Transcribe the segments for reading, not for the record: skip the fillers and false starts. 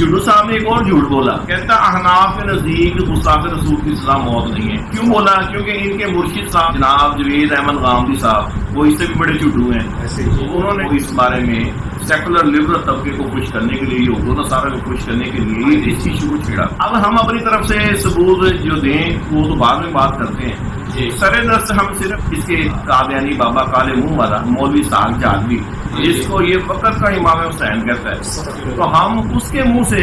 चुडू साहब ने एक और झूठ बोला, कहता अहनाफ के नजदीक गुस्ताखे रसूल की सजा मौत नहीं है। क्यों बोला? क्योंकि इनके मुर्शिद साहब जनाब जवेद अहमद गामदी साहब वो इससे भी बड़े झूठू हैं। उन्होंने इस बारे में सेकुलर लिबरल तबके को खुश करने के लिए, योग सारा को खुश करने के लिए इस इशू को छेड़ा। अब हम अपनी तरफ से सबूत जो दें वो तो बाद में बात करते हैं। सरे दस्त हम सिर्फ इसके कादियानी बाबा काले मुंह वाला मौलवी साहब जादवी जिसको ये फकत का इमाम हुसैन कहता है, तो हम उसके मुंह से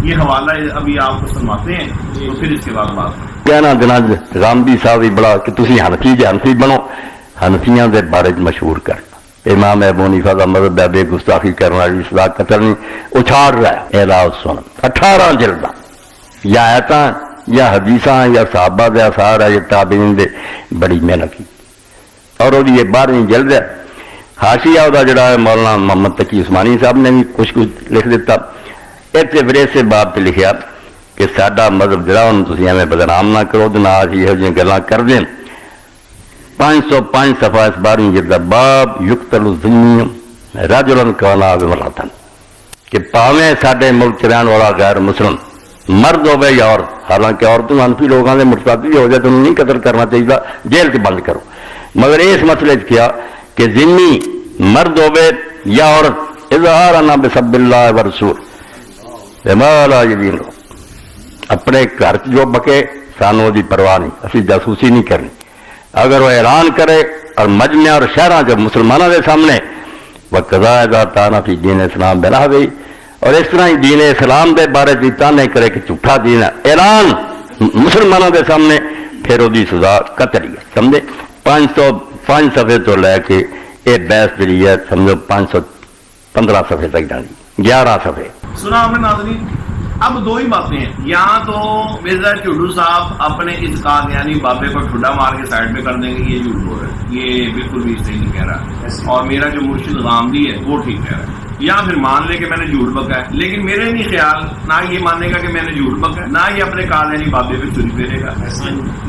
ये हवाला अभी आपको सुनवाते हैं, तो फिर इसके बाद बात कहना देना गांधी साहब भी बड़ा कि तुसी हनफी बनो, हनफियां दे बारे मशहूर कर इमाम अबू हनीफा का मज़हब है बेगुस्ताखी करने वाली सजा कतल नहीं उछाड़ रहा है। एला सुन 18 जिल्दा या आयता या हदीसा या साहबा दे आसार है, ताबीन दे बड़ी मेहनत की और वो ये 12वीं जिल्द है। हाशिया उदा जड़ा मौलाना मोहम्मद तकी उस्मानी साहब ने भी कुछ लिख दिता। इतने विरेसे बाब से लिखा कि साडा मजहब जरा तुम एवं बदनाम ना करो तो ना यह गल्लां कर दें। 505 सफा इस 12वीं जिल्द बाब युक्तल ज़िम्मी रजुलन काना विमरातन कि भावें साडे मुल्क रहने वाला गैर मुस्लिम मर्द होवे या औरत, हालांकि औरतों अनफी लोगों के मुर्तादी हो जाए तो नहीं कतल करना चाहिए, जेल से बंद करो। मगर इस मसले क्या कि जिम्मी मर्द होवे या औरत इज़हारना बिसब्बिल्लाह व रसूल माला यदीन अपने घर जो बके सानू दी परवाह नहीं, असी जासूसी नहीं करनी। अगर वो ऐलान करे और मजमे और शहर जब मुसलमानों के सामने वह कज़ा ताना फी दीन इस्लाम बना गई और इस तरह ही दीन इस्लाम के बारे में ताने करे कि झूठा दीन ऐलान मुसलमानों के सामने, फिर वो सजा कतल है। समझे 505 सफ़े तो लैके ये बहस जी है समझो 515 सफ़े तक जानी 11 सफ़े सुना हमने नाज़रीन। अब दो ही बातें हैं, यहाँ तो मिर्जा चुडू साहब अपने इस कादियानी बाबे को ठुड्डा मार के साइड में कर देंगे, ये झूठ बोल रहे हैं, ये बिल्कुल भी सही नहीं कह रहा, और मेरा जो मुर्शिद गामदी है वो ठीक कह रहा है। या फिर मान ले कि मैंने झूठ बका है, लेकिन मेरे नहीं ख्याल ना ये मानेगा कि मैंने झूठ बका है, ना ये अपने कादियानी बाबे पे छुरी फेरेगा।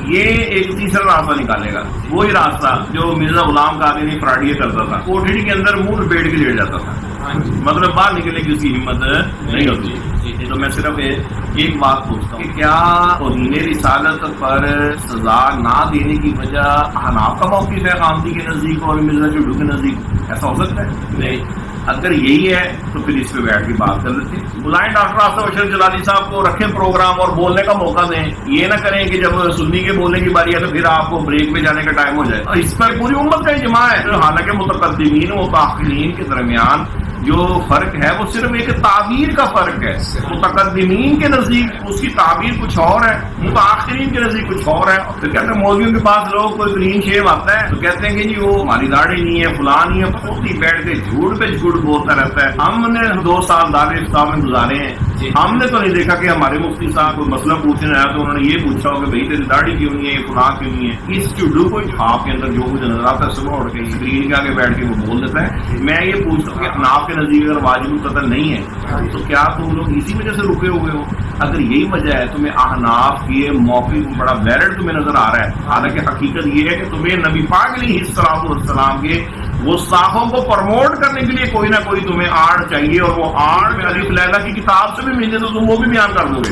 ये एक तीसरा रास्ता निकालेगा, वही रास्ता जो मिर्जा गुलाम कादियानी फराडिया करता था, कोठड़ी के अंदर मुंह लपेट के लेट जाता था, मतलब बाहर निकलने की उसकी हिम्मत नहीं होती। तो मैं सिर्फ एक बात पूछता हूँ कि क्या तौहीन रिसालत पर सजा ना देने की वजह हनाफ का मौक़िफ़ है गामदी के नजदीक और मिर्जा चुडू के नजदीक? ऐसा हो सकता है? नहीं। अगर यही है तो फिर इस पे बैठ के बात कर लेते हैं। बुलाएं डॉक्टर आसफ अशरफ जलाली साहब को, रखें प्रोग्राम और बोलने का मौका दें। ये ना करें कि जब सुन्नी के बोलने की बारी है तो फिर आपको ब्रेक में जाने का टाइम हो जाए। इस पर पूरी उम्मत का इजमा है। हालांकि मुतक़द्दिमीन व मुतअख़्खिरीन के दरमियान जो फर्क है वो सिर्फ एक ताबीर का फर्क है। मुतक़द्दिमीन के नजदीक उसकी ताबीर कुछ और है, मुतअख़्खिरीन के नजदीक कुछ और है। फिर कहते हैं मौलवियों के पास लोग कोई ग्रीन शेव आता है तो कहते हैं कि जी वो हमारी दाढ़ी नहीं है, फुला नहीं है, खुद ही बैठ के झूठ पे झूठ बोलता रहता है। हमने 2 साल दारुल इफ्ता में गुजारे हैं, हमने तो नहीं देखा कि हमारे मुफ्ती साहब कोई मसला पूछने आया तो उन्होंने ये पूछा हो कि भाई तेरी दाढ़ी क्यों नहीं है, फुला क्यों नहीं है। इस चुडू को छाप के अंदर जो कुछ नजर आता है सुबह उठ के स्क्रीन के आगे बैठ के वो बोल देता है। मैं ये पूछता हूँ कि अनाफ के नजदीक अगर वाजिब कतल नहीं है तो क्या तुम लोग इसी वजह से रुके हुए हो? अगर यही वजह है तुम्हें अहनाफ के मौके को बड़ा वैलिड तुम्हें नजर आ रहा है, हालांकि हकीकत ये है कि तुम्हें नबी पाक अलैहिस्सलाम के गुस्ताखों को प्रमोट करने के लिए कोई ना कोई तुम्हें आड़ चाहिए, और वो आड़ में अलीफ लैला की किताब से भी मिले तो तुम वो भी बयान कर दोगे।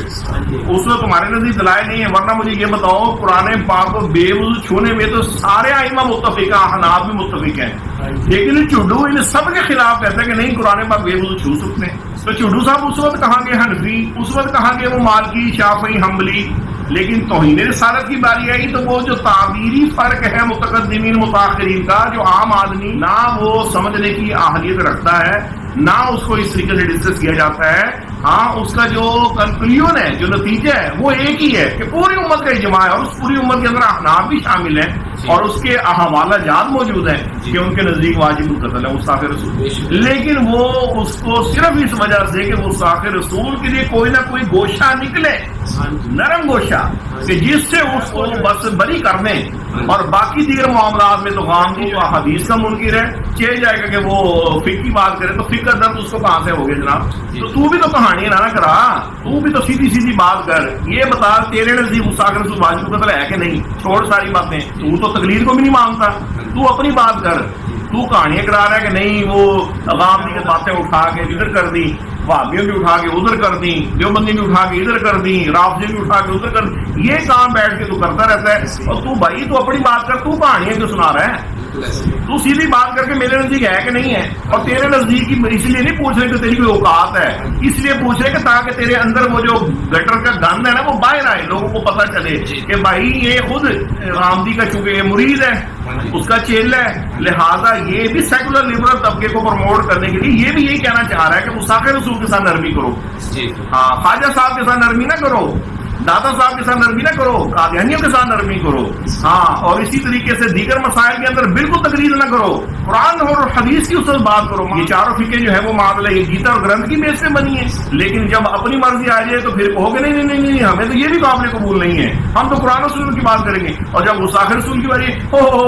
उसमें तुम्हारे नजदीक दलाइल नहीं है। वरना मुझे ये बताओ कुरान पाक को बेवुज़ू छूने में तो सारे आइमा मुत्तफिक हैं, अहनाफ भी मुत्तफिक हैं, लेकिन चुडू इन सब के खिलाफ कहते हैं कि नहीं कुरान पाक बेवुज़ू छू सकते हैं। तो चुडू साहब उस वक्त कहाँ गए हनफी, उस वक्त कहाँ गए वो मालकी, शाफी, हम्बली। लेकिन तौहीन रिसालत की बारी आई तो वो जो ताबीरी फर्क है मुतक़द्दिमीन मुतअख़्खिरीन का, जो आम आदमी ना वो समझने की आहलियत रखता है ना उसको इस तरीके से डिस्कस किया जाता है। हाँ, उसका जो कंक्लूजन है, जो नतीजा है वो एक ही है कि पूरी उम्मत का इजमा है, और उस पूरी उम्मत के अंदर अहनाफ भी शामिल है और उसके हवाला जात मौजूद है कि उनके नजदीक वाजिब कत्ल है गुस्ताखे रसूल। लेकिन वो उसको सिर्फ इस वजह से कि गुस्ताखे रसूल के लिए कोई ना कोई गोशा निकले, नरम गोशा, कि जिससे उसको बस बरी कर दें, और बाकी दीगर मामलात में तो गामदी जो हदीस का मुनकिर है चल जाएगा कि वो फिक की बात करे तो फिक का दर्द उसको कहां से हो गया जनाब? तो तू भी तो कहानी ना करा, तू भी तो सीधी सीधी बात कर, ये बता तेरे नजदीक गुस्ताखे रसूल वाजिब कत्ल है कि नहीं? छोड़ सारी बातें, तू तो तकलीर को भी नहीं मांगता, तू अपनी बात कर। तू कहानियां करा रहा है कि नहीं वो गामदी की बातें उठा के जिक्र कर दी, वहाबियों भी उठा के उधर कर दी, देवबंदी भी उठा के इधर कर दी, राफजी भी उठा के उधर कर दी। ये काम बैठ के तू करता रहता है। और तू भाई तू अपनी बात कर, तू कहानियां क्यों सुना रहा है? तू सीधी बात करके मेरे नजदीक है कि नहीं है? और तेरे नजदीक की इसलिए नहीं पूछ रहे कि तेरी कोई औकात है, इसलिए पूछ रहे कि ताकि तेरे अंदर वो जो गटर का गंद है ना वो बाहर आए, लोगों को पता चले कि भाई ये खुद रामदी का चूंकि ये मुरीद है, उसका चेला है, लिहाजा ये भी सेकुलर लिबरल तबके को प्रमोट करने के लिए ये भी यही कहना चाह रहा है कि मुसाफिर रसूल के साथ नरमी करो। हाँ, ख्वाजा साहब के साथ नरमी ना करो, दादा साहब के साथ नरमी ना करो, कादियानियों के साथ नरमी करो। हाँ, और इसी तरीके से दीगर मसाइल के अंदर बिल्कुल तकरीर ना करो, कुरान और हदीस की उस बात करो। ये चारों फिक्र जो है वो मामला ये गीता और ग्रंथ की बेस पे बनी है, लेकिन जब अपनी मर्जी आ जाए तो फिर कहोगे नहीं नहीं नहीं, हमें तो ये भी काबिल कबूल नहीं है, हम तो कुरान और सुन्नत की बात करेंगे। और जब मुसाफिर रसूल की बारी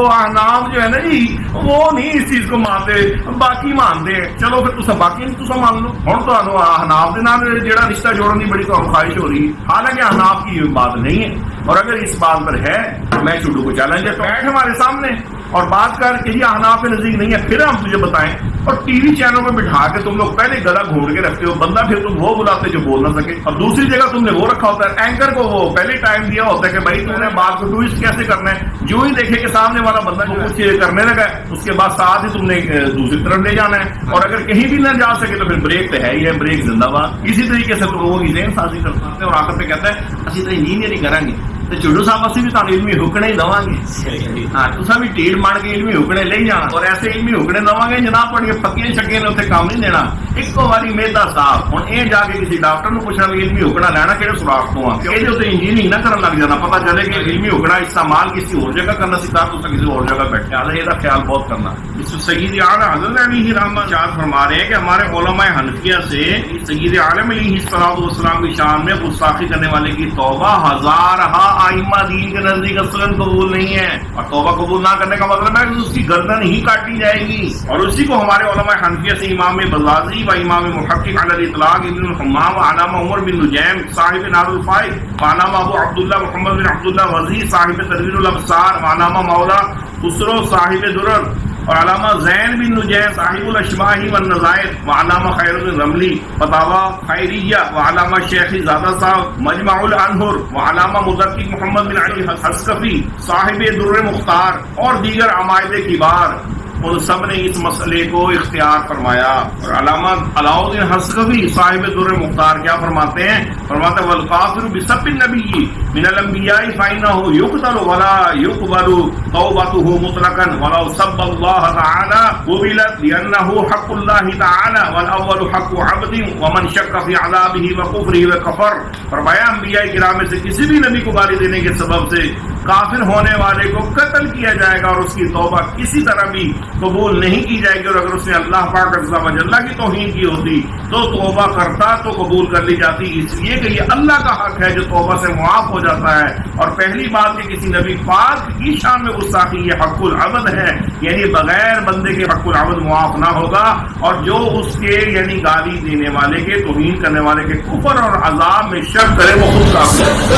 अहनाफ जो है ना जी वो नहीं इस चीज को मानते, बाकी मानते हैं। चलो फिर तुम बाकी तुम मान लो। हम तो अहनाफ के नाम जेड़ा रिश्ता जोड़ने की बड़ी तो ख्वाहिश हो रही है, हालांकि अहनाफ की बात नहीं है। और अगर इस बात पर है तो मैं चुड्डू को चैलेंज है, तो बैठ हमारे सामने और बात कर कि ये अहनाफ के नजदीक नहीं है, फिर हम तुझे बताएं। और टीवी चैनल में बिठा के तुम लोग पहले गला घोड़ के रखते हो बंदा, फिर तुम वो बुलाते जो बोल ना सके। और दूसरी जगह तुमने वो रखा होता है एंकर को, वो पहले टाइम दिया होता है कि भाई तुमने बात को ट्विस्ट कैसे करना है। जो ही देखे कि सामने वाला बंदा को कुछ करने लगा है, उसके बाद साथ ही तुमने दूसरी तरफ ले जाना है। और अगर कहीं भी ना जा सके तो फिर ब्रेक तो है ही है, ब्रेक जिंदाबाद। इसी तरीके से तुम लोगों की ज़हन साजी करते हैं और आखिर में कहता है असं तो इंजीनियरिंग करांगे तो चुड्डू साहब असं भी तुम इलमी हुक्ने ही देवांगे। हाँ, तुसा भी टीड़ मार के इलमी हुक्ने ले जाना और ऐसे इलमी हुक्ने देवांगे जनाब पढ़िए पक्कियां शक्कियां ने उत्थे काम नहीं देना। इको बारी मेदा साहब हुण ये जाके किसी डॉक्टर को पूछना भी इलमी हुक्ना लेना किहड़े सुराख तो आ, ये उत्ते इंजीनियरिंग ना करन लग जाना, पता चले कि इलमी हुक्ना इस्तेमाल किसी और जगह करना सी, तुसा किसी और जगह बैठे आले। इसका ख्याल बहुत करना। इस सय्यद आलम हज़रत अली रहमत शाह फरमा रहे हैं कि हमारे उलमाए हनफिया से सय्यद आलम अलैहिस्सलाम की शान में गुस्ताखी करने वाले की तौबा हजारहा आइम्मा दीन के नजदीक असलन कबूल नहीं है। और तौबा कबूल ना करने का मतलब है कि उसकी गर्दन ही काटी जाएगी। और उसी को हमारे उलमाए हनफिया से इमाम बज़ाज़ी व इमाम मुहक्किक अलल इतलाक इब्न हम्माम व अलामा उमर बिन नुजैम साहिब नारुल फाइद व अलामा अबू अब्दुल्लाह मुहम्मद बिन अब्दुल्लाह वज़ी साहिब तदवीरुल अब्सार व अलामा मौला खुसरो साहिब दुरर और अलामा ज़ैन बिन नुजैम साहिबुल अशबाही व नज़ाइर व अलामा खैरुद्दीन रमली फतावा खैरिया व अलामा शेख ज़ादा साहब मजमाउल अनहुर व अलामा मुदक्किक मोहम्मद बिन अली हस्कफी साहिब दुर्र मुख्तार और दीगर अमायद किबार, उन सब ने इस मसले को इख्तियार फरमाया। और अलामा अलाउद्दीन हस्कफी साहिब दुर्र मुख्तार क्या फरमाते हैं? फरमाते वल काफिरु बिसब्बिन नबिय्यि मिनल अंबिया'i फइन्नहु युक़तलु वला युक़बलु तौबतुहु मुतलकन वला सब्बल्लाह तआला क़ुबिलत लिअन्नहु हक़्क़ुल्लाहि तआला वल अव्वलु हक़्क़ु अब्दिन व मन शक्क फी अज़ाबिही व कुफ़रिही व कफ़र। फरमाया अंबिया'i किराम में से किसी भी नबी को गाली देने के सबब से काफिर होने वाले को कत्ल किया जाएगा और उसकी तौबा किसी तरह भी कबूल नहीं की जाएगी। और अगर उसने अल्लाह पाक अज़्ज़ा व जल्ला की तौहीन की होती तो तौबा करता तो कबूल कर ली जाती, इसलिए कि ये अल्लाह का हक है जो तौबा से मुआफ हो जाता है। और पहली बात कि किसी नबी पाक की शान में गुस्ताखी ये हक़्क़ुल अब्द है, यानी बगैर बंदे के हक़्क़ुल अब्द मुआफ ना होगा। और जो उसके यानी गाली देने वाले के तौहीन करने वाले के कुफ्र और अज़ाब में शक करे वो खुद काफिर है।